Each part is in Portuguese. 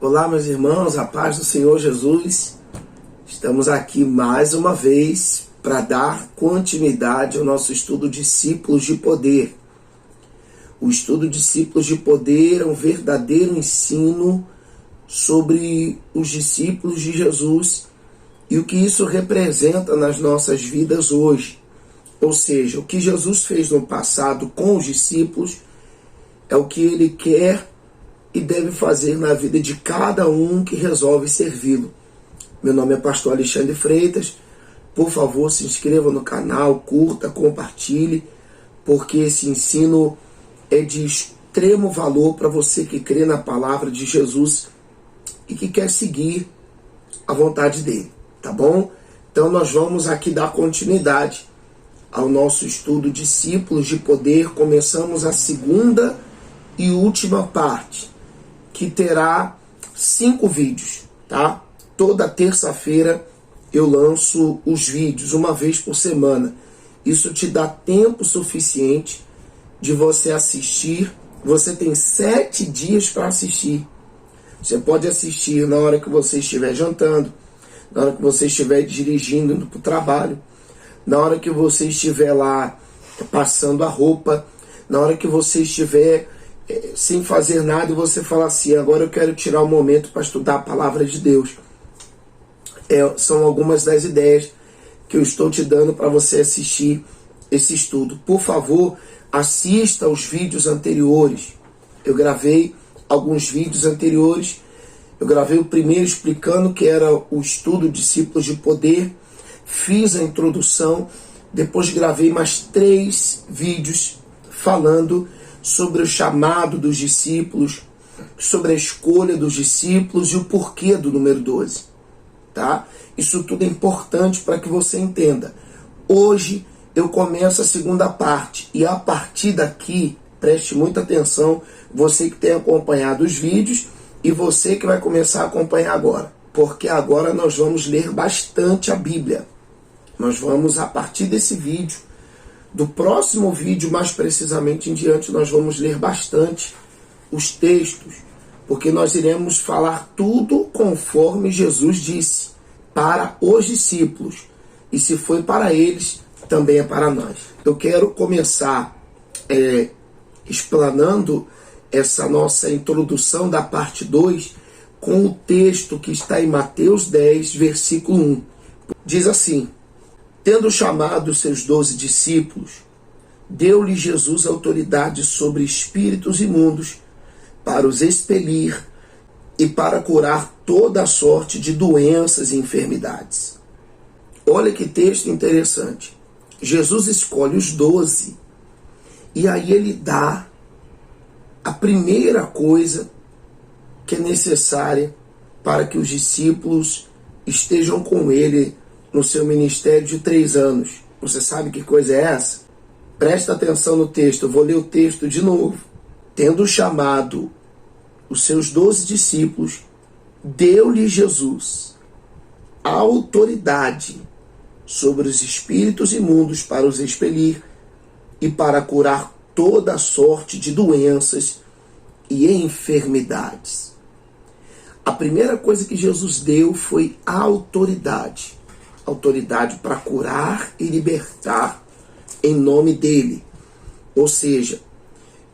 Olá, meus irmãos, a paz do Senhor Jesus. Estamos aqui mais uma vez para dar continuidade ao nosso estudo Discípulos de Poder. O estudo Discípulos de Poder é um verdadeiro ensino sobre os discípulos de Jesus e o que isso representa nas nossas vidas hoje. Ou seja, o que Jesus fez no passado com os discípulos é o que ele quer e deve fazer na vida de cada um que resolve servi-lo. Meu nome é Pastor Alexandre Freitas. Por favor, se inscreva no canal, curta, compartilhe, porque esse ensino é de extremo valor para você que crê na palavra de Jesus e que quer seguir a vontade dele, tá bom? Então nós vamos aqui dar continuidade ao nosso estudo Discípulos de Poder. Começamos a segunda e última parte, que terá 5 vídeos, tá? Toda terça-feira eu lanço os vídeos, uma vez por semana. Isso te dá tempo suficiente de você assistir. Você tem 7 dias para assistir. Você pode assistir na hora que você estiver jantando, na hora que você estiver dirigindo, indo para o trabalho, na hora que você estiver lá passando a roupa, na hora que você estiver sem fazer nada e você fala assim: agora eu quero tirar um momento para estudar a palavra de Deus. São algumas das ideias que eu estou te dando para você assistir esse estudo. Por favor, assista aos vídeos anteriores. Eu gravei alguns vídeos anteriores. Eu gravei o primeiro explicando que era o estudo Discípulos de Poder. Fiz a introdução. Depois gravei mais 3 vídeos falando sobre o chamado dos discípulos, sobre a escolha dos discípulos e o porquê do número 12. Tá? Isso tudo é importante para que você entenda. Hoje eu começo a segunda parte e a partir daqui, preste muita atenção, você que tem acompanhado os vídeos e você que vai começar a acompanhar agora, porque agora nós vamos ler bastante a Bíblia. Nós vamos, a partir desse vídeo, do próximo vídeo, mais precisamente em diante, nós vamos ler bastante os textos, porque nós iremos falar tudo conforme Jesus disse, para os discípulos. E se foi para eles, também é para nós. Eu quero começar explanando essa nossa introdução da parte 2 com o texto que está em Mateus 10, versículo 1. Diz assim: tendo chamado os seus 12 discípulos, deu-lhe Jesus autoridade sobre espíritos imundos para os expelir e para curar toda a sorte de doenças e enfermidades. Olha que texto interessante. Jesus escolhe os 12 e aí ele dá a primeira coisa que é necessária para que os discípulos estejam com ele no seu ministério de 3 anos. Você sabe que coisa é essa? Presta atenção no texto, eu vou ler o texto de novo. Tendo chamado os seus 12 discípulos, deu-lhe Jesus a autoridade sobre os espíritos imundos para os expelir e para curar toda sorte de doenças e enfermidades. A primeira coisa que Jesus deu foi a autoridade. Autoridade para curar e libertar em nome dele. Ou seja,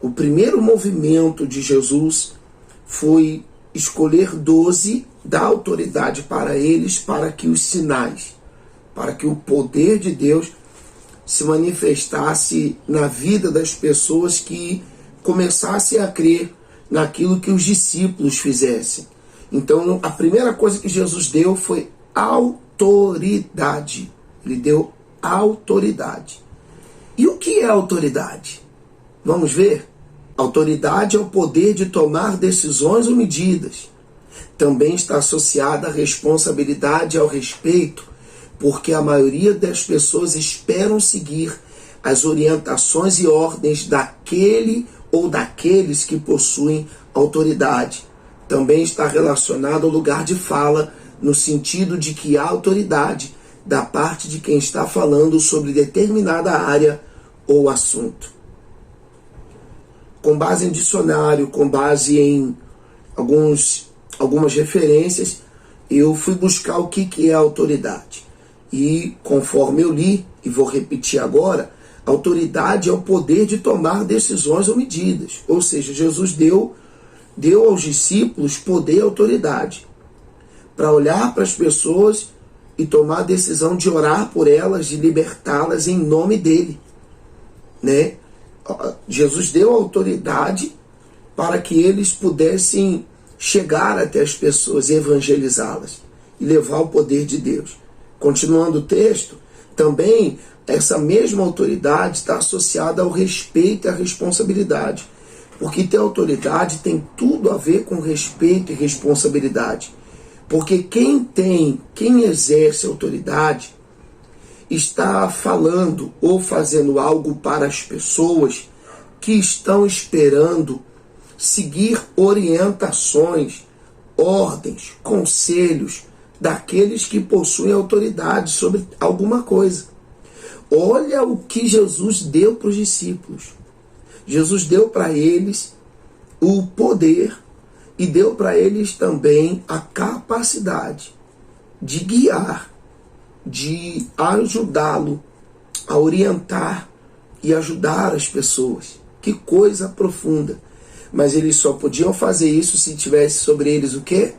o primeiro movimento de Jesus foi escolher 12, dar autoridade para eles, para que os sinais, para que o poder de Deus se manifestasse na vida das pessoas que começassem a crer naquilo que os discípulos fizessem. Então, a primeira coisa que Jesus deu foi autoridade. Ele deu autoridade. E o que é autoridade? Vamos ver? Autoridade é o poder de tomar decisões ou medidas. Também está associada à responsabilidade e ao respeito, porque a maioria das pessoas esperam seguir as orientações e ordens daquele ou daqueles que possuem autoridade. Também está relacionado ao lugar de fala, no sentido de que há autoridade da parte de quem está falando sobre determinada área ou assunto. Com base em dicionário, com base em alguns algumas referências, eu fui buscar o que é autoridade. E conforme eu li, e vou repetir agora, autoridade é o poder de tomar decisões ou medidas. Ou seja, Jesus deu aos discípulos poder e autoridade para olhar para as pessoas e tomar a decisão de orar por elas, de libertá-las em nome dele, né? Jesus deu autoridade para que eles pudessem chegar até as pessoas e evangelizá-las e levar o poder de Deus. Continuando o texto, também essa mesma autoridade está associada ao respeito e à responsabilidade, porque ter autoridade tem tudo a ver com respeito e responsabilidade. Porque quem exerce autoridade está falando ou fazendo algo para as pessoas que estão esperando seguir orientações, ordens, conselhos daqueles que possuem autoridade sobre alguma coisa. Olha o que Jesus deu para os discípulos. Jesus deu para eles o poder e deu para eles também a capacidade de guiar, de ajudá-lo a orientar e ajudar as pessoas. Que coisa profunda! Mas eles só podiam fazer isso se tivesse sobre eles o quê?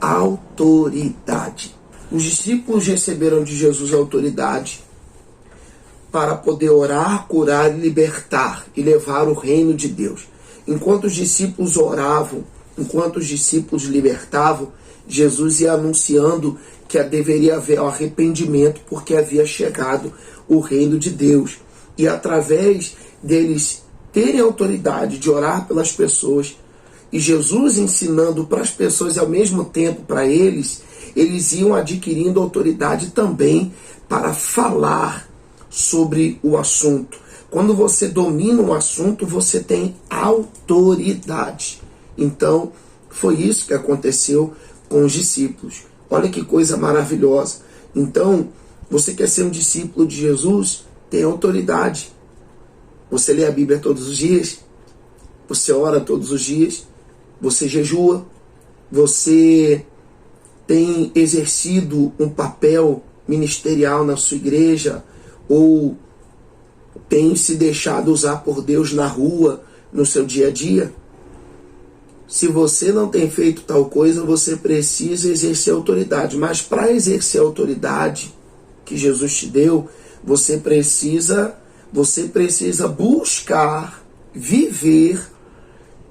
Autoridade. Os discípulos receberam de Jesus a autoridade para poder orar, curar, libertar e levar o reino de Deus. Enquanto os discípulos oravam, enquanto os discípulos libertavam, Jesus ia anunciando que deveria haver o arrependimento porque havia chegado o reino de Deus. E através deles terem autoridade de orar pelas pessoas, e Jesus ensinando para as pessoas e ao mesmo tempo para eles iam adquirindo autoridade também para falar sobre o assunto. Quando você domina um assunto, você tem autoridade. Então, foi isso que aconteceu com os discípulos. Olha que coisa maravilhosa. Então, você quer ser um discípulo de Jesus? Tem autoridade. Você lê a Bíblia todos os dias? Você ora todos os dias? Você jejua? Você tem exercido um papel ministerial na sua igreja? Ou tem se deixado usar por Deus na rua, no seu dia a dia? Se você não tem feito tal coisa, você precisa exercer autoridade. Mas para exercer a autoridade que Jesus te deu, você precisa buscar, viver,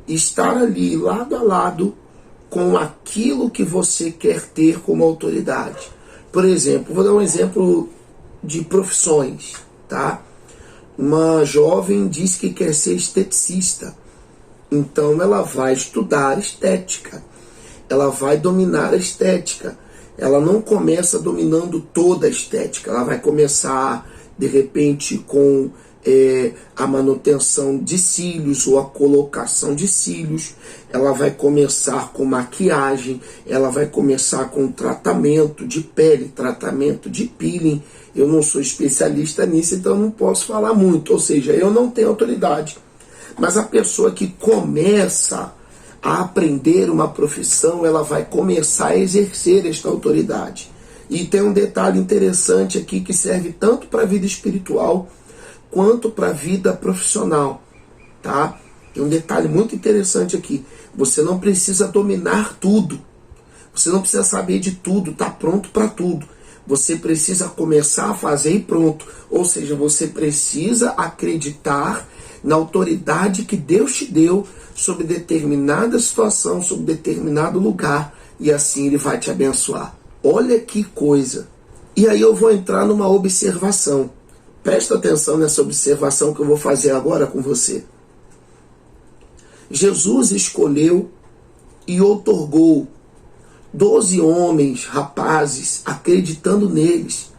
estar ali lado a lado com aquilo que você quer ter como autoridade. Por exemplo, vou dar um exemplo de profissões, tá? Uma jovem diz que quer ser esteticista. Então ela vai estudar estética, ela vai dominar a estética. Ela não começa dominando toda a estética, ela vai começar de repente com a manutenção de cílios ou a colocação de cílios, ela vai começar com maquiagem, ela vai começar com tratamento de pele, tratamento de peeling. Eu não sou especialista nisso, então não posso falar muito, ou seja, eu não tenho autoridade. Mas a pessoa que começa a aprender uma profissão, ela vai começar a exercer esta autoridade. E tem um detalhe interessante aqui que serve tanto para a vida espiritual quanto para a vida profissional, tá? Tem um detalhe muito interessante aqui. Você não precisa dominar tudo. Você não precisa saber de tudo, tá pronto para tudo. Você precisa começar a fazer e pronto. Ou seja, você precisa acreditar na autoridade que Deus te deu sobre determinada situação, sobre determinado lugar, e assim Ele vai te abençoar. Olha que coisa! E aí eu vou entrar numa observação. Presta atenção nessa observação que eu vou fazer agora com você. Jesus escolheu e outorgou 12 homens, rapazes, acreditando neles.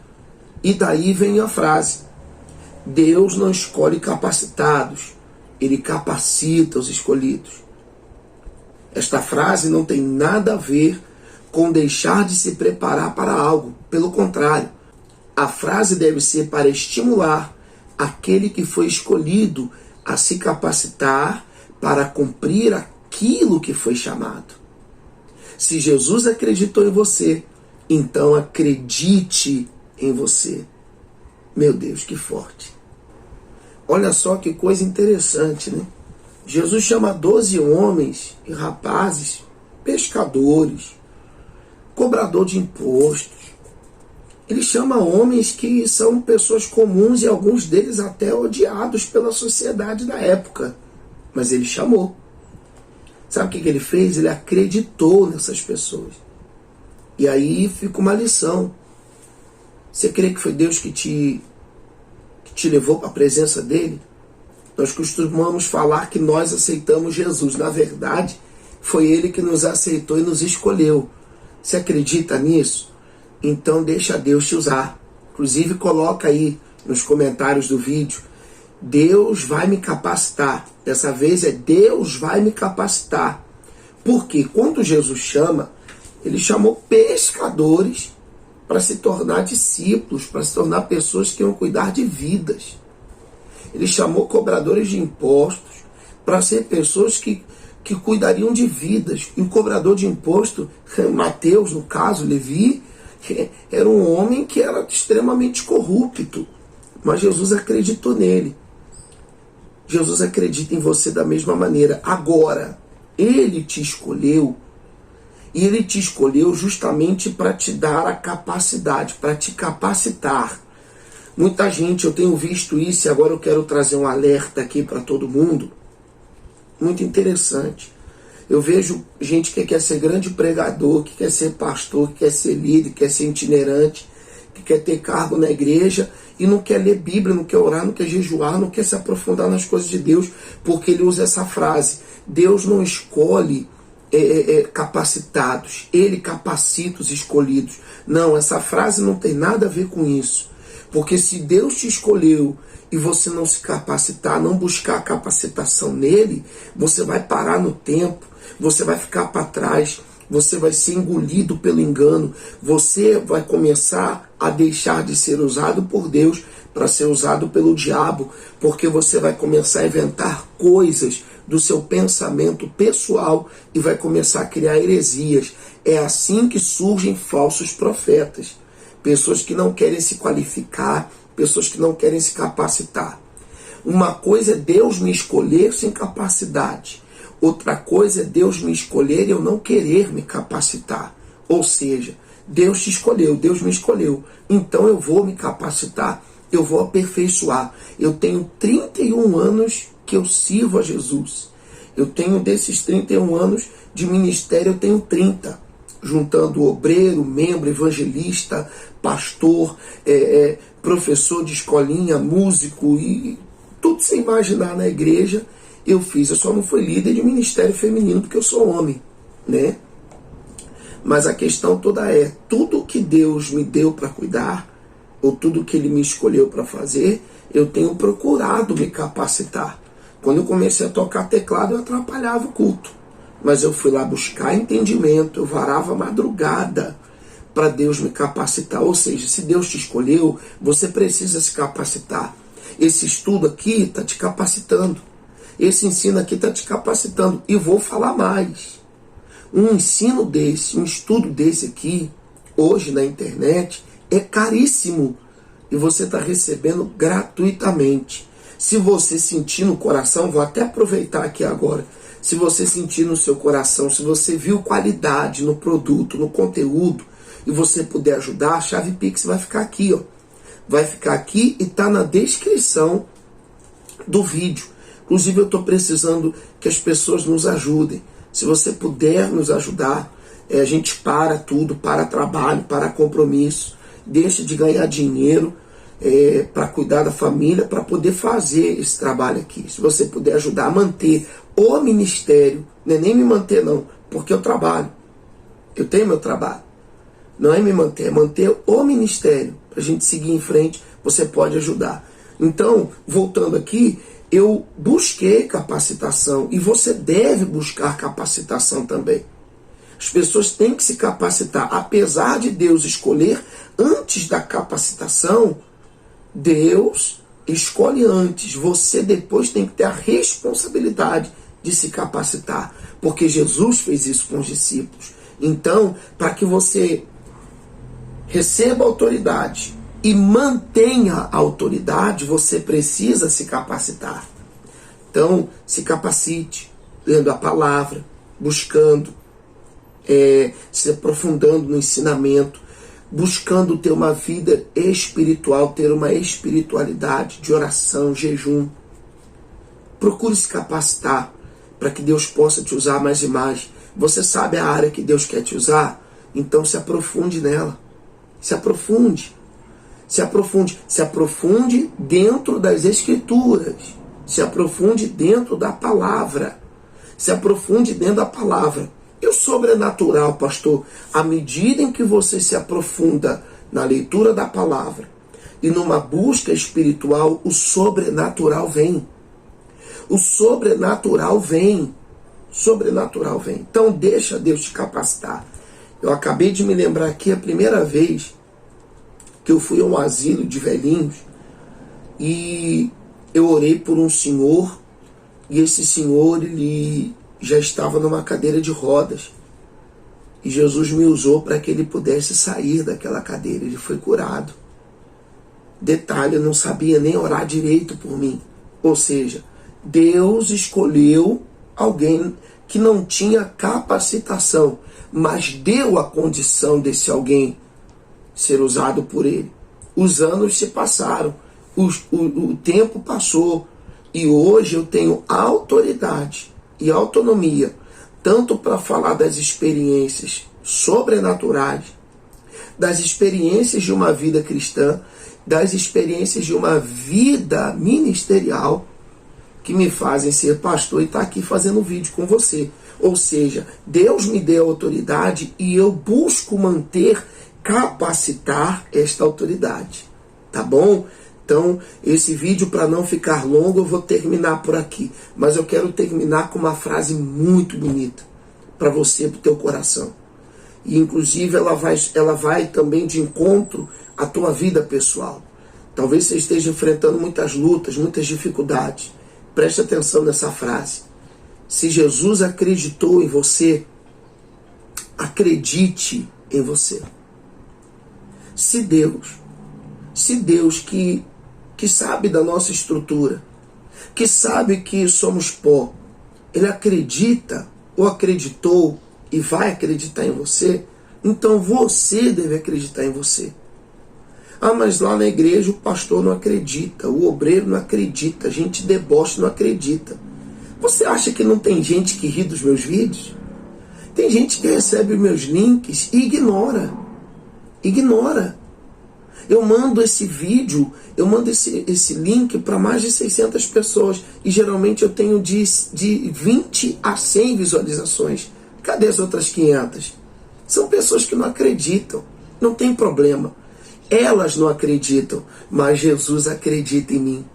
E daí vem a frase: Deus não escolhe capacitados, Ele capacita os escolhidos. Esta frase não tem nada a ver com deixar de se preparar para algo. Pelo contrário, a frase deve ser para estimular aquele que foi escolhido a se capacitar para cumprir aquilo que foi chamado. Se Jesus acreditou em você, então acredite em você. Meu Deus, que forte. Olha só que coisa interessante, né? Jesus chama 12 homens e rapazes, pescadores, cobrador de impostos. Ele chama homens que são pessoas comuns e alguns deles até odiados pela sociedade da época. Mas ele chamou. Sabe o que ele fez? Ele acreditou nessas pessoas. E aí fica uma lição. Você crê que foi Deus que te levou para a presença dele? Nós costumamos falar que nós aceitamos Jesus. Na verdade, foi ele que nos aceitou e nos escolheu. Você acredita nisso? Então deixa Deus te usar. Inclusive coloca aí nos comentários do vídeo: Deus vai me capacitar. Dessa vez é Deus vai me capacitar. Porque quando Jesus chama, ele chamou pescadores para se tornar discípulos, para se tornar pessoas que iam cuidar de vidas. Ele chamou cobradores de impostos para ser pessoas que cuidariam de vidas. E o cobrador de imposto, Mateus, no caso, Levi, era um homem que era extremamente corrupto. Mas Jesus acreditou nele. Jesus acredita em você da mesma maneira. Agora, ele te escolheu. E ele te escolheu justamente para te dar a capacidade, para te capacitar. Muita gente, eu tenho visto isso e agora eu quero trazer um alerta aqui para todo mundo. Muito interessante. Eu vejo gente que quer ser grande pregador, que quer ser pastor, que quer ser líder, que quer ser itinerante, que quer ter cargo na igreja e não quer ler Bíblia, não quer orar, não quer jejuar, não quer se aprofundar nas coisas de Deus, porque ele usa essa frase: Deus não escolhe capacitados, ele capacita os escolhidos. Não, essa frase não tem nada a ver com isso. Porque se Deus te escolheu e você não se capacitar, não buscar capacitação nele, você vai parar no tempo, você vai ficar para trás, você vai ser engolido pelo engano, você vai começar a deixar de ser usado por Deus para ser usado pelo diabo, porque você vai começar a inventar coisas do seu pensamento pessoal e vai começar a criar heresias. É assim que surgem falsos profetas. Pessoas que não querem se qualificar, pessoas que não querem se capacitar. Uma coisa é Deus me escolher sem capacidade. Outra coisa é Deus me escolher e eu não querer me capacitar. Ou seja, Deus te escolheu, Deus me escolheu. Então eu vou me capacitar, eu vou aperfeiçoar. Eu tenho 31 anos que eu sirvo a Jesus. Eu tenho desses 31 anos de ministério, eu tenho 30. Juntando obreiro, membro, evangelista, pastor, professor de escolinha, músico e tudo sem imaginar na igreja eu fiz. Eu só não fui líder de ministério feminino porque eu sou homem, né? Mas a questão toda é, tudo que Deus me deu para cuidar, ou tudo que Ele me escolheu para fazer, eu tenho procurado me capacitar. Quando eu comecei a tocar teclado, eu atrapalhava o culto. Mas eu fui lá buscar entendimento, eu varava a madrugada para Deus me capacitar. Ou seja, se Deus te escolheu, você precisa se capacitar. Esse estudo aqui está te capacitando. Esse ensino aqui está te capacitando. E vou falar mais. Um ensino desse, um estudo desse aqui, hoje na internet, é caríssimo. E você está recebendo gratuitamente. Se você sentir no coração, vou até aproveitar aqui agora. Se você sentir no seu coração, se você viu qualidade no produto, no conteúdo, e você puder ajudar, a chave Pix vai ficar aqui, ó. Vai ficar aqui e está na descrição do vídeo. Inclusive eu estou precisando que as pessoas nos ajudem. Se você puder nos ajudar, a gente para tudo, para trabalho, para compromisso, deixa de ganhar dinheiro para cuidar da família, para poder fazer esse trabalho aqui. Se você puder ajudar a manter o ministério, não é nem me manter não, porque eu trabalho, eu tenho meu trabalho, não é me manter, é manter o ministério, para a gente seguir em frente, você pode ajudar. Então, voltando aqui, eu busquei capacitação, e você deve buscar capacitação também. As pessoas têm que se capacitar, apesar de Deus escolher antes da capacitação, Deus escolhe antes, você depois tem que ter a responsabilidade de se capacitar, porque Jesus fez isso com os discípulos. Então, para que você receba autoridade e mantenha a autoridade, você precisa se capacitar. Então, se capacite, lendo a palavra, buscando, se aprofundando no ensinamento, buscando ter uma vida espiritual, ter uma espiritualidade de oração, jejum. Procure se capacitar para que Deus possa te usar mais e mais. Você sabe a área que Deus quer te usar? Então se aprofunde nela. Se aprofunde. Se aprofunde. Se aprofunde dentro das Escrituras. Se aprofunde dentro da palavra. Se aprofunde dentro da palavra. E o sobrenatural, pastor? À medida em que você se aprofunda na leitura da palavra e numa busca espiritual, o sobrenatural vem. O sobrenatural vem. Sobrenatural vem. Então deixa Deus te capacitar. Eu acabei de me lembrar aqui a primeira vez que eu fui a um asilo de velhinhos e eu orei por um senhor, e esse senhor, ele já estava numa cadeira de rodas, e Jesus me usou para que ele pudesse sair daquela cadeira. Ele foi curado. Detalhe, eu não sabia nem orar direito por mim. Ou seja, Deus escolheu alguém que não tinha capacitação, mas deu a condição desse alguém ser usado por ele. Os anos se passaram, o tempo passou, e hoje eu tenho autoridade e autonomia, tanto para falar das experiências sobrenaturais, das experiências de uma vida cristã, das experiências de uma vida ministerial, que me fazem ser pastor e estar aqui fazendo vídeo com você. Ou seja, Deus me deu autoridade e eu busco manter, capacitar esta autoridade. Tá bom? Então, esse vídeo, para não ficar longo, eu vou terminar por aqui. Mas eu quero terminar com uma frase muito bonita para você, para o teu coração. E, inclusive, ela vai também de encontro à tua vida pessoal. Talvez você esteja enfrentando muitas lutas, muitas dificuldades. Preste atenção nessa frase. Se Jesus acreditou em você, acredite em você. Se Deus que sabe da nossa estrutura, que sabe que somos pó, Ele acredita ou acreditou e vai acreditar em você, então você deve acreditar em você. Ah, mas lá na igreja o pastor não acredita, o obreiro não acredita, a gente deboche não acredita. Você acha que não tem gente que ri dos meus vídeos? Tem gente que recebe meus links e ignora. Ignora. Eu mando esse vídeo, eu mando esse link para mais de 600 pessoas. E geralmente eu tenho de 20 a 100 visualizações. Cadê as outras 500? São pessoas que não acreditam. Não tem problema. Elas não acreditam, mas Jesus acredita em mim.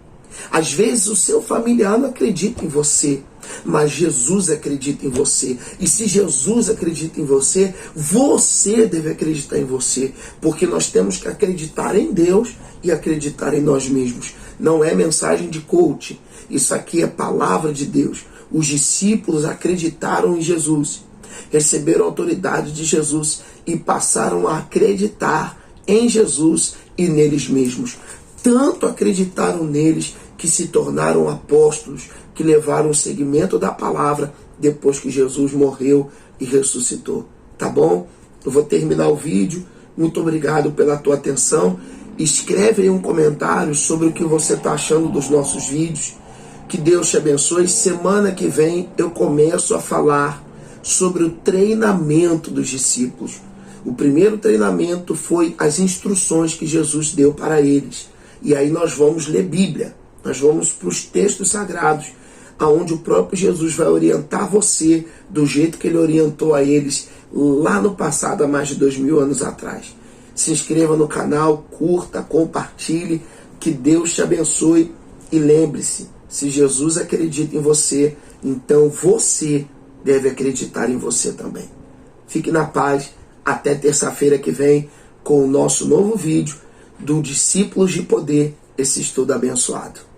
Às vezes o seu familiar não acredita em você, mas Jesus acredita em você. E se Jesus acredita em você, você deve acreditar em você, porque nós temos que acreditar em Deus e acreditar em nós mesmos. Não é mensagem de coach, isso aqui é palavra de Deus. Os discípulos acreditaram em Jesus, receberam a autoridade de Jesus e passaram a acreditar em Jesus e neles mesmos. Tanto acreditaram neles que se tornaram apóstolos, que levaram o segmento da palavra depois que Jesus morreu e ressuscitou. Tá bom? Eu vou terminar o vídeo. Muito obrigado pela tua atenção. Escreve aí um comentário sobre o que você está achando dos nossos vídeos. Que Deus te abençoe. Semana que vem eu começo a falar sobre o treinamento dos discípulos. O primeiro treinamento foi as instruções que Jesus deu para eles. E aí nós vamos ler Bíblia. Nós vamos para os textos sagrados, aonde o próprio Jesus vai orientar você do jeito que ele orientou a eles lá no passado, há mais de 2000 anos atrás. Se inscreva no canal, curta, compartilhe, que Deus te abençoe. E lembre-se, se Jesus acredita em você, então você deve acreditar em você também. Fique na paz. Até terça-feira que vem com o nosso novo vídeo do Discípulos de Poder, esse estudo abençoado.